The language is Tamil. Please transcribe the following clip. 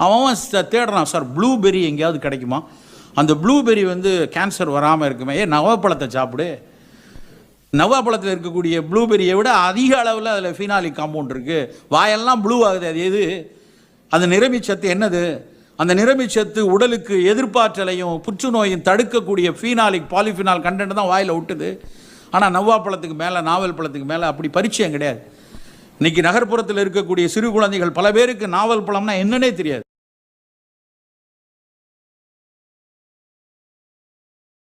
அவன் தேடுறான், சார் ப்ளூபெர்ரி எங்கேயாவது கிடைக்குமா, அந்த ப்ளூபெர்ரி வந்து கேன்சர் வராமல் இருக்குமே, நவாப்பழத்தை சாப்பிடு. நவாப்பழத்தில் இருக்கக்கூடிய ப்ளூபெரியை விட அதிக அளவில் அதில் ஃபீனாலிக் காம்பவுண்ட் இருக்குது. வாயெல்லாம் ப்ளூ ஆகுது, அது எது? அந்த நிறமிச்சத்து என்னது? அந்த நிறமிச்சத்து உடலுக்கு எதிர்ப்பாற்றலையும் புற்றுநோயும் தடுக்கக்கூடிய ஃபீனாலிக் பாலிஃபினால் கண்டென்ட் தான் வாயில் விட்டுது. ஆனால் நவ்வாப்பழத்துக்கு மேலே, நாவல் பழத்துக்கு மேலே அப்படி பரிச்சயம் கிடையாது. இன்றைக்கி நகர்ப்புறத்தில் இருக்கக்கூடிய சிறு குழந்தைகள் பல பேருக்கு நாவல் பழம்னா என்னன்னே தெரியாது.